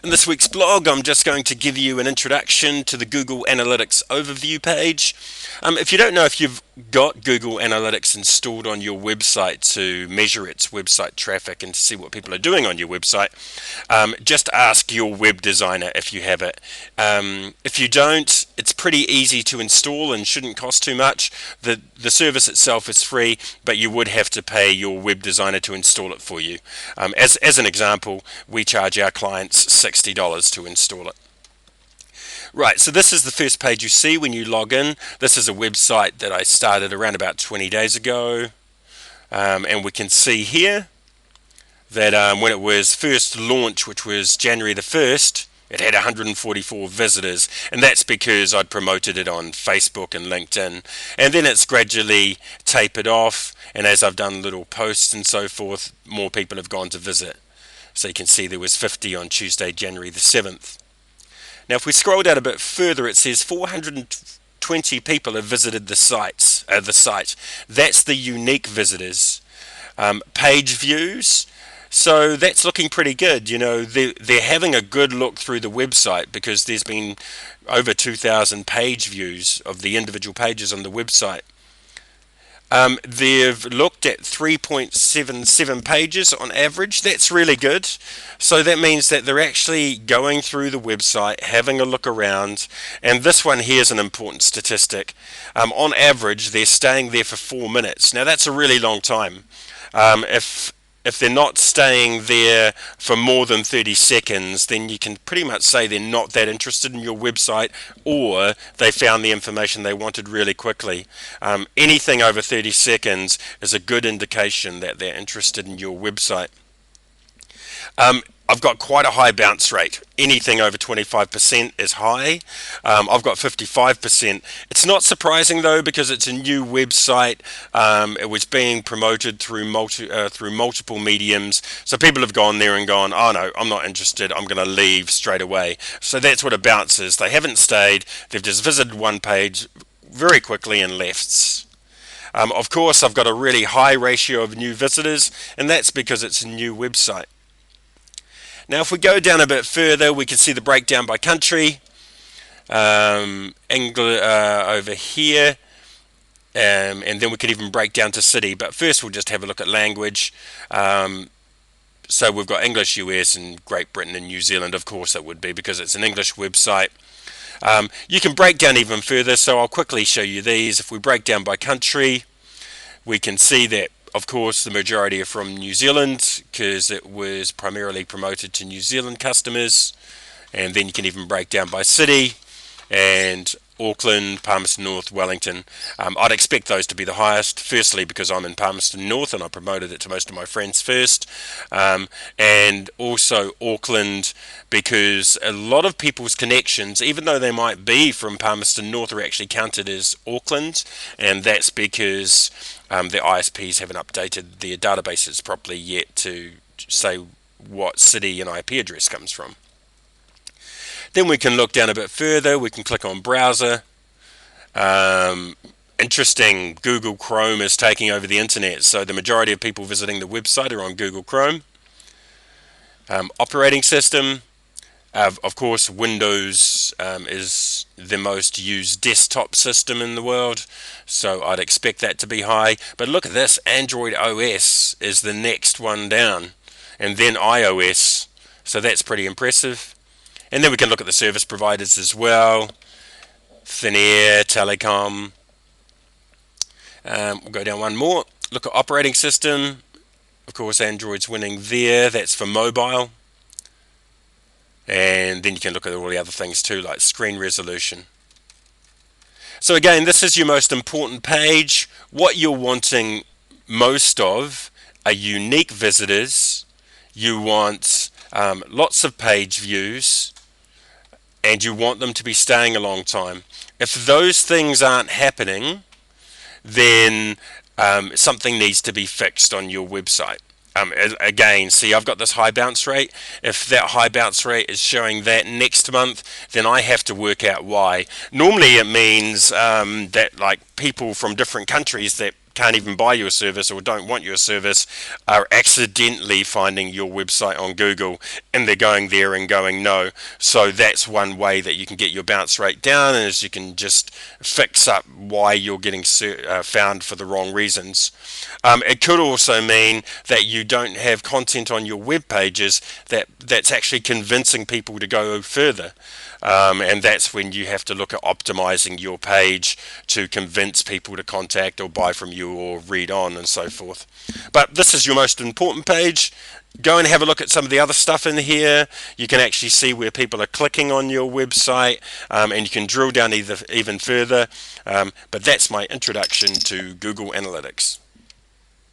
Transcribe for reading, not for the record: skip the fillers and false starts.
In this week's blog, I'm just going to give you an introduction to the Google Analytics overview page. If you don't know if you've got Google Analytics installed on your website to measure its website traffic and to see what people are doing on your website, just ask your web designer if you have it. If you don't, it's pretty easy to install and shouldn't cost too much. The service itself is free, but you would have to pay your web designer to install it for you. As an example, we charge our clients $60 to install it. Right, so this is the first page you see when you log in. This is a website that I started around about 20 days ago. And we can see here that when it was first launched, which was January the 1st, it had 144 visitors, and that's because I'd promoted it on Facebook and LinkedIn. And then it's gradually tapered off, and as I've done little posts and so forth, more people have gone to visit. So you can see there was 50 on Tuesday, January the 7th. Now if we scroll down a bit further, it says 420 people have visited the site. That's the unique visitors. Page views, so that's looking pretty good. You know, they're having a good look through the website because there's been over 2,000 page views of the individual pages on the website. They've looked at 3.77 pages on average. That's really good. So that means that they're actually going through the website, having a look around. And this one here is an important statistic. On average, they're staying there for 4 minutes. Now that's a really long time. If they're not staying there for more than 30 seconds, then you can pretty much say they're not that interested in your website, or they found the information they wanted really quickly. Anything over 30 seconds is a good indication that they're interested in your website. I've got quite a high bounce rate. Anything over 25% is high. I've got 55%. It's not surprising though, because it's a new website. It was being promoted through multiple mediums. So people have gone there and gone, oh no, I'm not interested. I'm going to leave straight away. So that's what a bounce is. They haven't stayed. They've just visited one page very quickly and left. Of course, I've got a really high ratio of new visitors, and that's because it's a new website. Now if we go down a bit further, we can see the breakdown by country over here, and then we could even break down to city, but first we'll just have a look at language. So we've got English, US, and Great Britain and New Zealand. Of course it would be, because it's an English website. You can break down even further, so I'll quickly show you these. If we break down by country, we can see that of course the majority are from New Zealand, because it was primarily promoted to New Zealand customers. And then you can even break down by city, and Auckland, Palmerston North, Wellington. I'd expect those to be the highest, firstly because I'm in Palmerston North and I promoted it to most of my friends first, and also Auckland because a lot of people's connections, even though they might be from Palmerston North, are actually counted as Auckland, and that's because the ISPs haven't updated their databases properly yet to say what city and IP address comes from. Then we can look down a bit further. We can click on browser. Interesting, Google Chrome is taking over the internet, so the majority of people visiting the website are on Google Chrome. Operating system, of course Windows is the most used desktop system in the world, so I'd expect that to be high. But look at this, Android OS is the next one down, and then iOS, so that's pretty impressive. And then we can look at the service providers as well. Thin-Air, Telecom. We'll go down one more. Look at operating system. Of course, Android's winning there. That's for mobile. And then you can look at all the other things too, like screen resolution. So again, this is your most important page. What you're wanting most of are unique visitors. You want lots of page views, and you want them to be staying a long time. If those things aren't happening, then something needs to be fixed on your website. Again, see, I've got this high bounce rate. If that high bounce rate is showing that next month, then I have to work out why. Normally it means that like people from different countries that can't even buy your service or don't want your service are accidentally finding your website on Google, and they're going there and going no. So that's one way that you can get your bounce rate down, and is you can just fix up why you're getting found for the wrong reasons. It could also mean that you don't have content on your web pages that's actually convincing people to go further. And that's when you have to look at optimizing your page to convince people to contact or buy from you or read on and so forth. But this is your most important page. Go and have a look at some of the other stuff in here. You can actually see where people are clicking on your website, and you can drill down even further. But that's my introduction to Google Analytics.